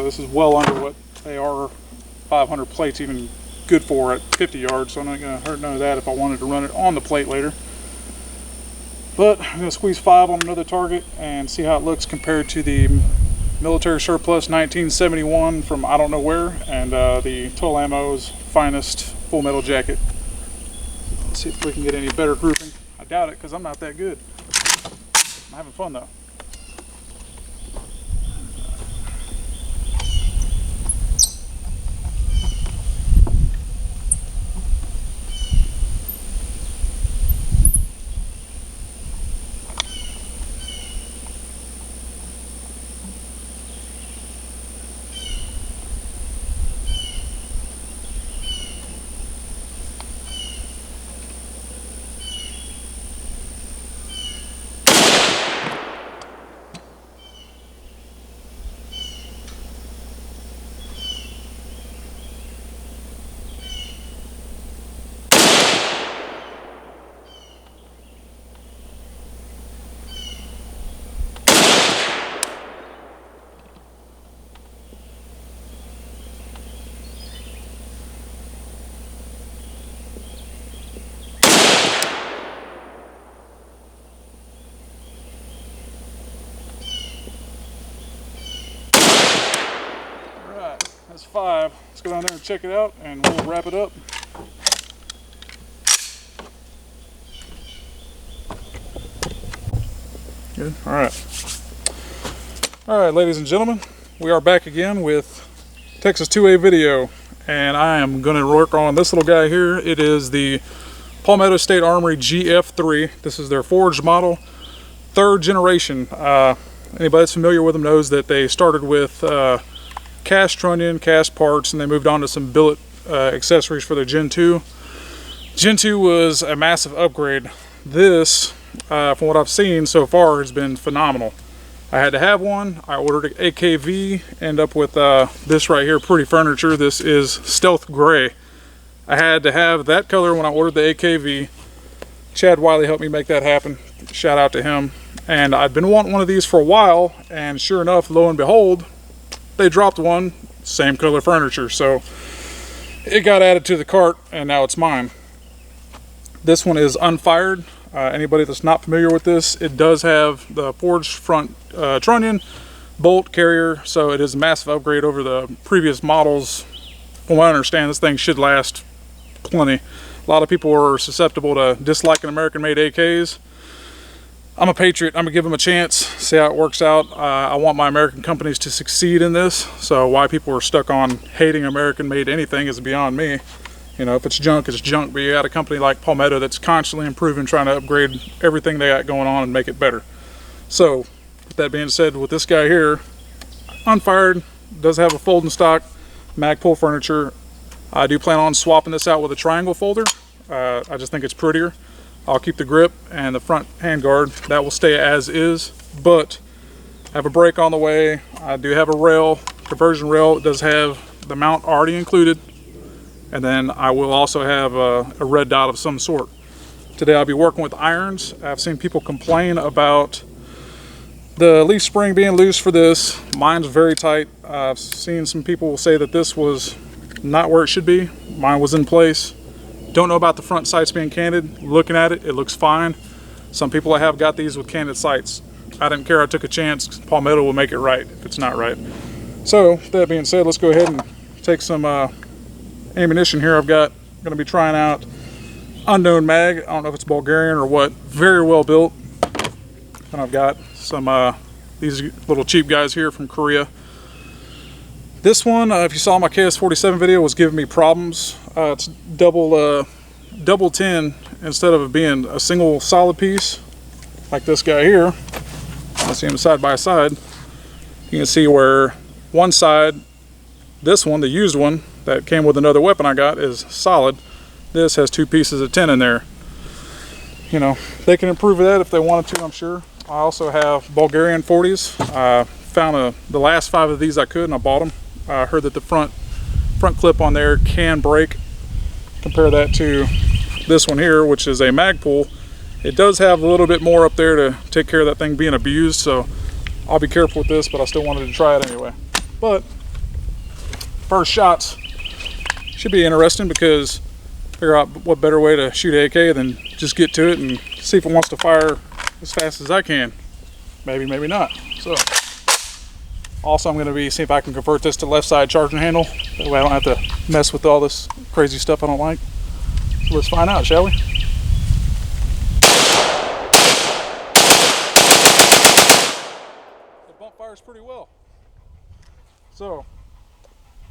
this is well under what AR 500 plate's even good for at 50 yards, so I'm not going to hurt none of that if I wanted to run it on the plate later. But I'm going to squeeze 5 on another target and see how it looks compared to the military surplus 1971 from I don't know where, and the Total Ammo's finest full metal jacket. Let's see if we can get any better grouping. I doubt it because I'm not that good. I'm having fun though. That's 5. Let's go down there and check it out and we'll wrap it up. Good. Alright, ladies and gentlemen, we are back again with Texas 2A video, and I am going to work on this little guy here. It is the Palmetto State Armory GF3. This is their forged model, 3rd generation. Anybody that's familiar with them knows that they started with cast trunnion, cast parts, and they moved on to some billet accessories for their Gen 2. Gen 2 was a massive upgrade. This, from what I've seen so far, has been phenomenal. I had to have one. I ordered an AKV, end up with this right here, pretty furniture. This is stealth gray. I had to have that color when I ordered the AKV. Chad Wiley helped me make that happen. Shout out to him. And I'd been wanting one of these for a while, and sure enough, lo and behold, they dropped one, same color furniture, so it got added to the cart and now it's mine. This one is unfired. Anybody that's not familiar with this, it does have the forged front trunnion, bolt carrier, so it is a massive upgrade over the previous models. From what I understand, this thing should last plenty. A lot of people are susceptible to disliking American-made AKs. I'm a patriot. I'm gonna give them a chance, see how it works out. I want my American companies to succeed in this, so why people are stuck on hating American-made anything is beyond me. You know, if it's junk, it's junk, but you got a company like Palmetto that's constantly improving, trying to upgrade everything they got going on and make it better. So, with that being said, with this guy here, unfired, does have a folding stock, Magpul furniture. I do plan on swapping this out with a triangle folder. I just think it's prettier. I'll keep the grip and the front handguard. That will stay as is, but I have a brake on the way. I do have a rail, conversion rail. It does have the mount already included. And then I will also have a red dot of some sort. Today I'll be working with irons. I've seen people complain about the leaf spring being loose for this. Mine's very tight. I've seen some people say that this was not where it should be. Mine was in place. Don't know about the front sights being canted. Looking at it, it looks fine. Some people I have got these with canted sights. I didn't care, I took a chance. Palmetto will make it right if it's not right. So, that being said, let's go ahead and take some ammunition here. I'm going to be trying out unknown mag. I don't know if it's Bulgarian or what. Very well built. And I've got some these little cheap guys here from Korea. This one, if you saw my KS47 video, was giving me problems. It's double 10 instead of it being a single solid piece like this guy here. I see them side by side. You can see where one side, this one, the used one that came with another weapon I got, is solid. This has 2 pieces of tin in there. You know, they can improve that if they wanted to, I'm sure. I also have Bulgarian 40s. Found the last 5 of these I could, and I bought them. I heard that the front clip on there can break. Compare that to this one here, which is a Magpul. It does have a little bit more up there to take care of that thing being abused, so I'll be careful with this, but I still wanted to try it anyway. But first shots should be interesting, because figure out what better way to shoot AK than just get to it and see if it wants to fire as fast as I can. Maybe, maybe not. So also I'm going to be see if I can convert this to left side charging handle. That way I don't have to mess with all this crazy stuff I don't like. So let's find out, shall we? The bump fires pretty well. So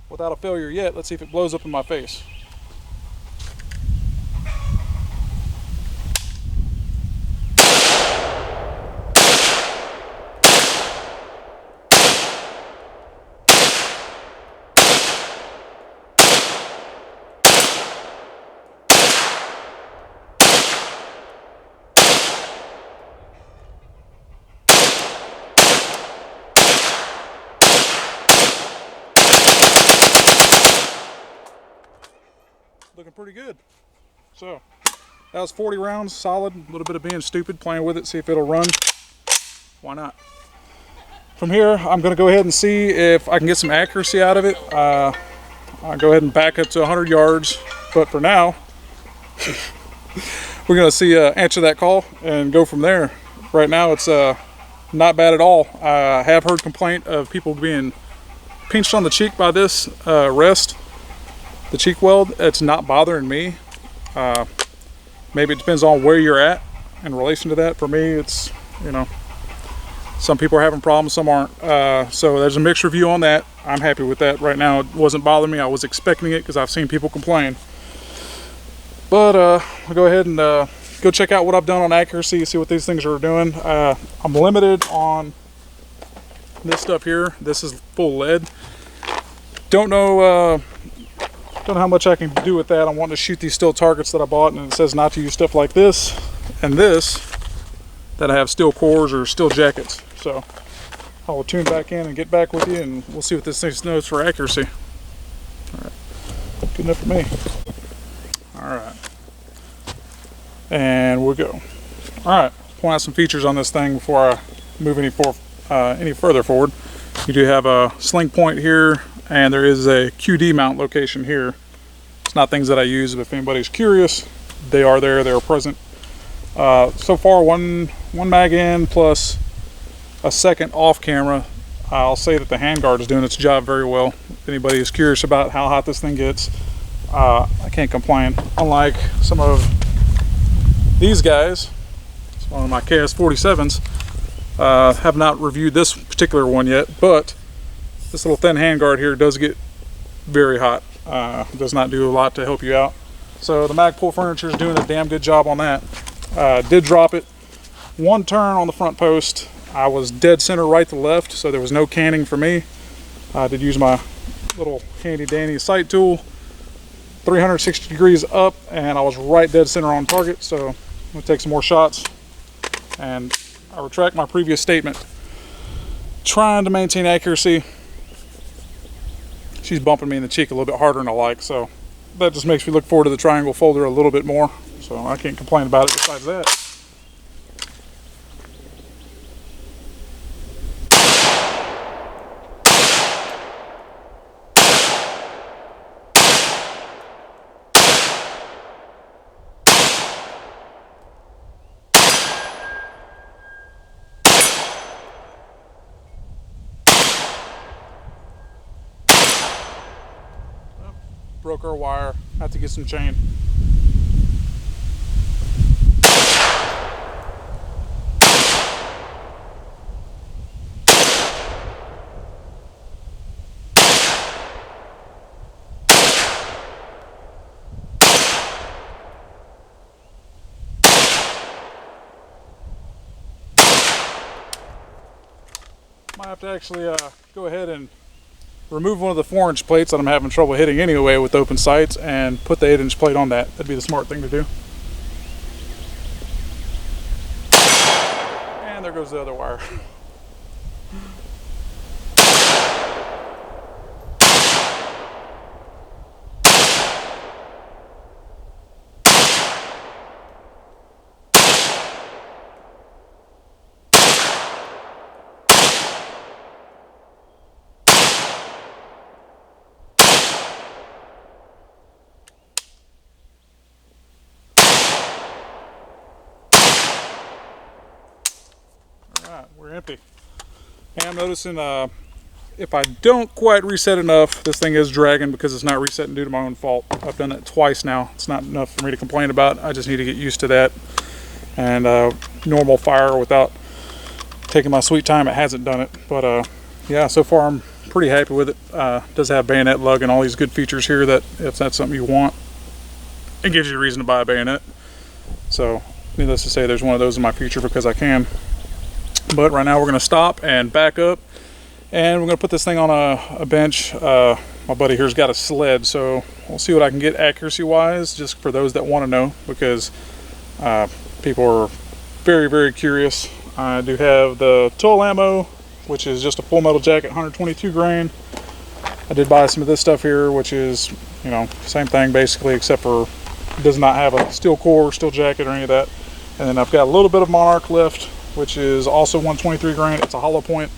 without a failure yet, let's see if it blows up in my face. Looking pretty good. So that was 40 rounds solid. A little bit of being stupid, playing with it, see if it'll run. Why not? From here I'm going to go ahead and see if I can get some accuracy out of it. I'll go ahead and back up to 100 yards, but for now we're going to see answer that call and go from there. Right now it's not bad at all. I have heard complaint of people being pinched on the cheek by this rest. The cheek weld, it's not bothering me. Maybe it depends on where you're at in relation to that. For me, it's, you know, some people are having problems, some aren't. So there's a mixed review on that. I'm happy with that right now. It wasn't bothering me. I was expecting it because I've seen people complain. But I'll go ahead and go check out what I've done on accuracy, see what these things are doing. I'm limited on this stuff here. This is full lead. Don't know how much I can do with that. I'm wanting to shoot these steel targets that I bought, and it says not to use stuff like this and this that I have steel cores or steel jackets. So I will tune back in and get back with you, and we'll see what this thing knows for accuracy. All right, good enough for me. All right, and we'll go. All right, point out some features on this thing before I move any further forward. You do have a sling point here, and there is a QD mount location here. It's not things that I use, but if anybody's curious, they are there, they're present. So far, one mag in plus a second off camera. I'll say that the handguard is doing its job very well. If anybody is curious about how hot this thing gets, I can't complain. Unlike some of these guys, it's one of my KS47s, have not reviewed this particular one yet, but this little thin handguard here does get very hot. Does not do a lot to help you out. So the Magpul furniture is doing a damn good job on that. Did drop it one turn on the front post. I was dead center right to left, so there was no canning for me. I did use my little handy dandy sight tool, 360 degrees up, and I was right dead center on target. So I'm gonna take some more shots, and I retract my previous statement. Trying to maintain accuracy. She's bumping me in the cheek a little bit harder than I like, so that just makes me look forward to the triangle folder a little bit more. So I can't complain about it besides that. Broke our wire, have to get some chain. Might have to actually go ahead and remove one of the 4-inch plates that I'm having trouble hitting anyway with open sights and put the 8-inch plate on that. That'd be the smart thing to do. And there goes the other wire. And I'm noticing if I don't quite reset enough, this thing is dragging because it's not resetting due to my own fault. I've done that twice now. It's not enough for me to complain about. I just need to get used to that. And normal fire without taking my sweet time, it hasn't done it. But yeah, so far I'm pretty happy with it. Does have bayonet lug and all these good features here that if that's something you want, it gives you a reason to buy a bayonet. So needless to say, there's one of those in my future because I can. But right now we're going to stop and back up, and we're going to put this thing on a bench. My buddy here's got a sled, so we'll see what I can get accuracy wise, just for those that want to know, because people are very, very curious. I do have the tool ammo, which is just a full metal jacket, 122 grain. I did buy some of this stuff here, which is, you know, same thing basically, except for it does not have a steel core, steel jacket, or any of that. And then I've got a little bit of Monarch left, which is also 123 grain. It's a hollow point.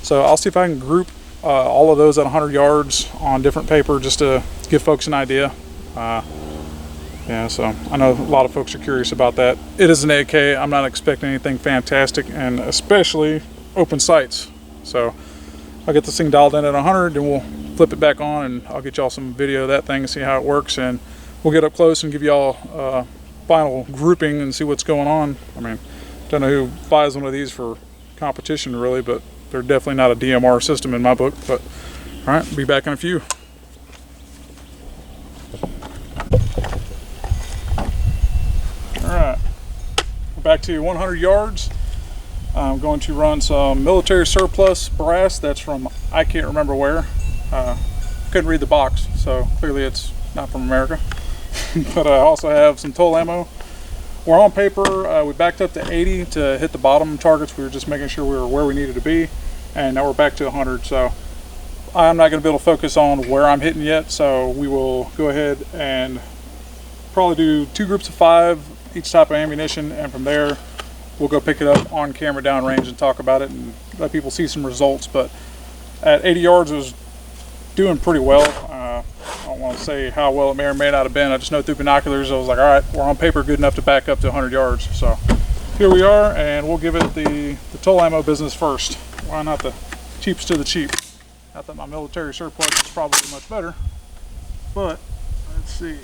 So I'll see if I can group all of those at 100 yards on different paper, just to give folks an idea. Yeah, so I know a lot of folks are curious about that. It is an AK. I'm not expecting anything fantastic, and especially open sights. So I'll get this thing dialed in at 100, and we'll flip it back on, and I'll get y'all some video of that thing and see how it works, and we'll get up close and give y'all final grouping and see what's going on. I mean, don't know who buys one of these for competition really, but they're definitely not a DMR system in my book. But all right, be back in a few. All right, we're back to 100 yards. I'm going to run some military surplus brass. That's from, I can't remember where. Couldn't read the box, so clearly it's not from America. But I also have some toll ammo. We're on paper. We backed up to 80 to hit the bottom targets. We were just making sure we were where we needed to be, and now we're back to 100. So I'm not going to be able to focus on where I'm hitting yet, so we will go ahead and probably do 2 groups of 5 each type of ammunition, and from there we'll go pick it up on camera downrange and talk about it and let people see some results. But at 80 yards it was doing pretty well. I don't want to say how well it may or may not have been. I just know through binoculars I was like, all right, we're on paper good enough to back up to 100 yards. So here we are, and we'll give it the toll ammo business first. Why not the cheapest to the cheap? Not that my military surplus is probably much better, but let's see.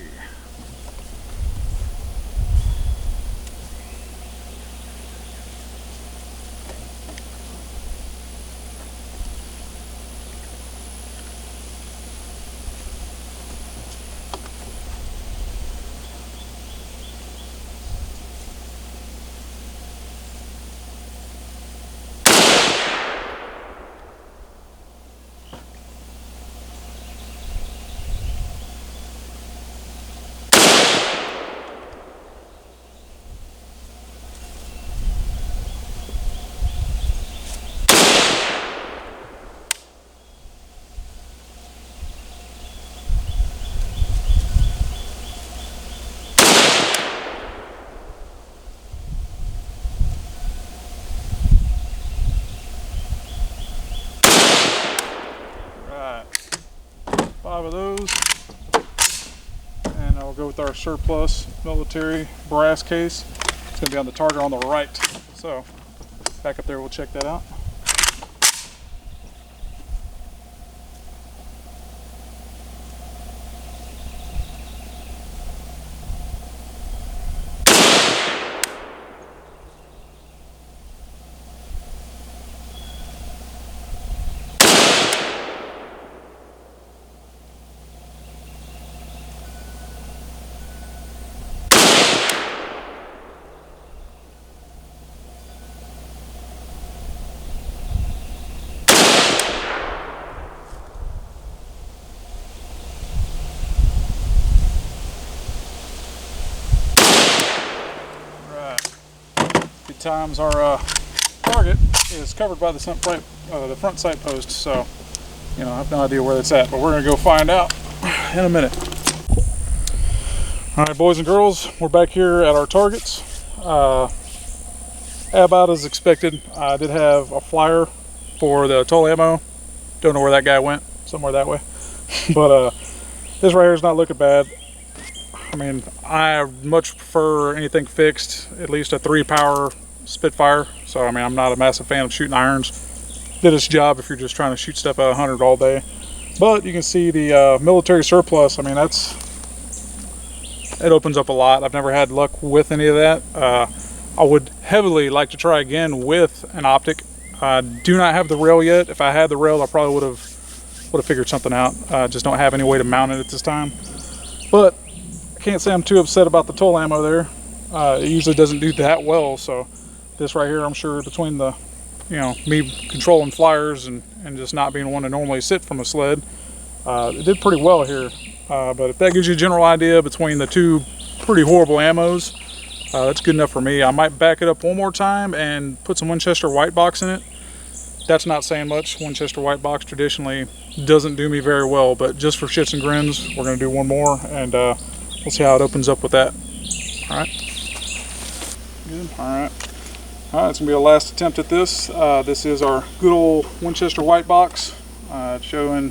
Of those, and I'll go with our surplus military brass case. It's going to be on the target on the right, so back up there, we'll check that out. Times our target is covered by the front sight post, so you know I have no idea where that's at, but we're gonna go find out in a minute. All right, boys and girls, we're back here at our targets. About as expected. I did have a flyer for the toll ammo. Don't know where that guy went, somewhere that way. But this right here is not looking bad. I mean, I much prefer anything fixed, at least a 3-power Spitfire. So I mean, I'm not a massive fan of shooting irons. did its job if you're just trying to shoot stuff at 100 all day. But you can see the military surplus. I mean, it opens up a lot. I've never had luck with any of that. I would heavily like to try again with an optic. I do not have the rail yet. If I had the rail, I probably would have figured something out. Just don't have any way to mount it at this time. But I can't say I'm too upset about the toll ammo there. It usually doesn't do that well, so this right here, I'm sure between the, me controlling flyers and just not being one to normally sit from a sled, it did pretty well here. But if that gives you a general idea between the two pretty horrible ammos, that's good enough for me. I might back it up one more time and put some Winchester white box in it. That's not saying much. Winchester white box traditionally doesn't do me very well, but just for shits and grins, we're going to do one more, and we'll see how it opens up with that. All right. Good. All right. All right, it's going to be our last attempt at this. This is our good old Winchester white box, showing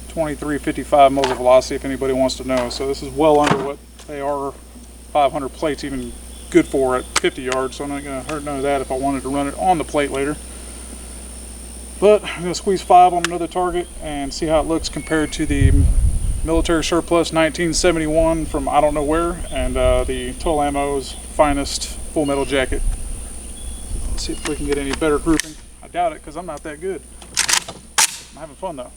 2355 muzzle velocity if anybody wants to know. So this is well under what they are 500 plates even good for at 50 yards, so I'm not going to hurt none of that if I wanted to run it on the plate later. But I'm going to squeeze 5 on another target and see how it looks compared to the military surplus 1971 from I don't know where, and the Total Ammo's finest full metal jacket. Let's see if we can get any better grouping. I doubt it because I'm not that good. I'm having fun though.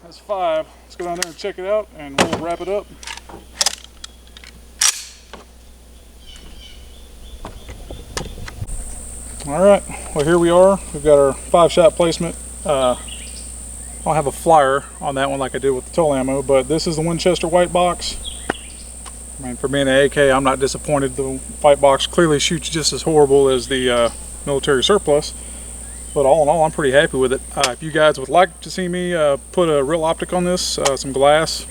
That's 5. Let's go down there and check it out, and we'll wrap it up. All right, well here we are. We've got our 5-shot placement. I don't have a flyer on that one like I did with the toll ammo, but this is the Winchester white box. I mean, for being an AK, I'm not disappointed. The white box clearly shoots just as horrible as the military surplus. But all in all, I'm pretty happy with it. If you guys would like to see me put a real optic on this, some glass,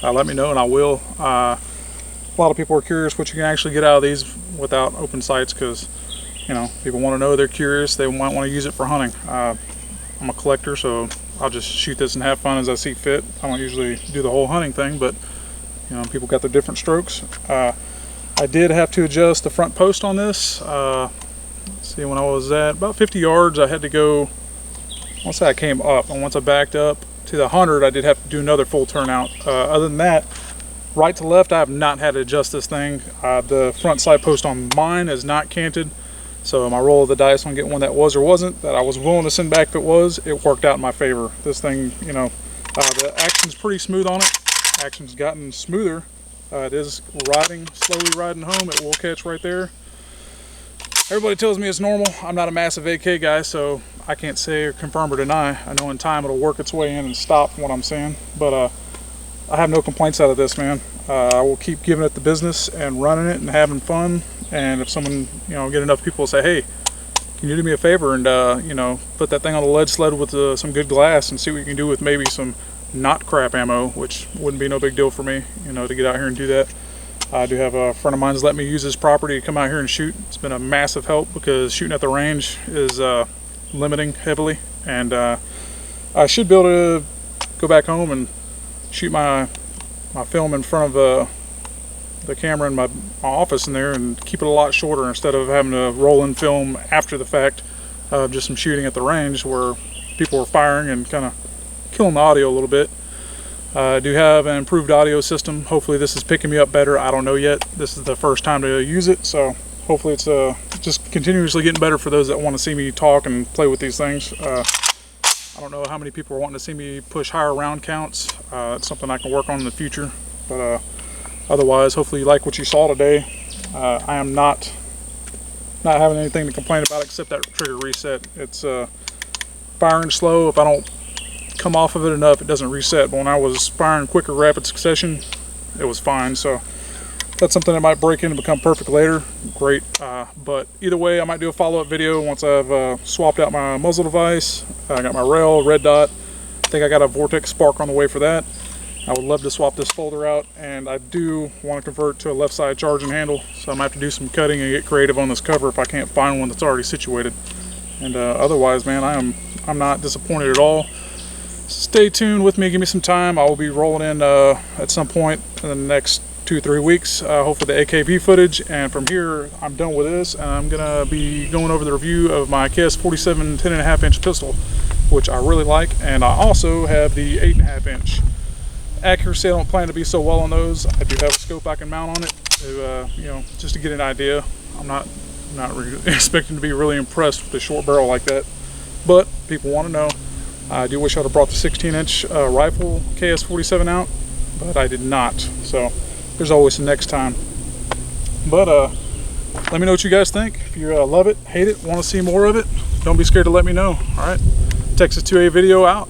let me know and I will. A lot of people are curious what you can actually get out of these without open sights, because people want to know, they're curious, they might want to use it for hunting. I'm a collector, so I'll just shoot this and have fun as I see fit. I don't usually do the whole hunting thing, but people got their different strokes. I did have to adjust the front post on this. See, when I was at about 50 yards, I had to go, once I came up, and once I backed up to the 100, I did have to do another full turnout. Other than that, right to left, I have not had to adjust this thing. The front side post on mine is not canted, so my roll of the dice on getting one that was or wasn't, that I was willing to send back if it was, it worked out in my favor. This thing, the action's pretty smooth on it. Action's gotten smoother. It is slowly riding home. It will catch right there. Everybody tells me it's normal. I'm not a massive AK guy, so I can't say or confirm or deny. I know in time it'll work its way in and stop from what I'm saying, but I have no complaints out of this, man. I will keep giving it the business and running it and having fun. And if someone, get enough people to say, hey, can you do me a favor and put that thing on the lead sled with some good glass and see what you can do with maybe some not crap ammo, which wouldn't be no big deal for me, to get out here and do that. I do have a friend of mine who's let me use his property to come out here and shoot. It's been a massive help because shooting at the range is limiting heavily, and I should be able to go back home and shoot my film in front of the camera in my office in there and keep it a lot shorter instead of having to roll in film after the fact of just some shooting at the range where people are firing and kind of killing the audio a little bit. I do have an improved audio system. Hopefully this is picking me up better. I don't know yet. This is the first time to use it, so hopefully it's just continuously getting better for those that want to see me talk and play with these things. I don't know how many people are wanting to see me push higher round counts. It's something I can work on in the future. But otherwise, hopefully you like what you saw today. I am not having anything to complain about except that trigger reset. It's firing slow. If I don't come off of it enough, it doesn't reset. But when I was firing quicker rapid succession, it was fine. So that's something that might break in and become perfect later. Great. But either way, I might do a follow-up video once I've swapped out my muzzle device. I got my rail, red dot. I think I got a Vortex spark on the way for that. I would love to swap this folder out, and I do want to convert to a left side charging handle, so I might have to do some cutting and get creative on this cover if I can't find one that's already situated. And otherwise, man, I'm not disappointed at all. Stay tuned with me, give me some time. I will be rolling in at some point in the next 2-3 weeks, hopefully the AKV footage, and from here I'm done with this, and I'm gonna be going over the review of my KS47 10.5-inch pistol, which I really like, and I also have the 8.5-inch. Accuracy, I don't plan to be so well on those. I do have a scope I can mount on it to, you know, just to get an idea. I'm not really expecting to be really impressed with a short barrel like that, but people want to know. I do wish I'd have brought the 16-inch rifle KS47 out, but I did not. So there's always the next time. But let me know what you guys think. If you love it, hate it, want to see more of it, don't be scared to let me know. All right, Texas 2A video out.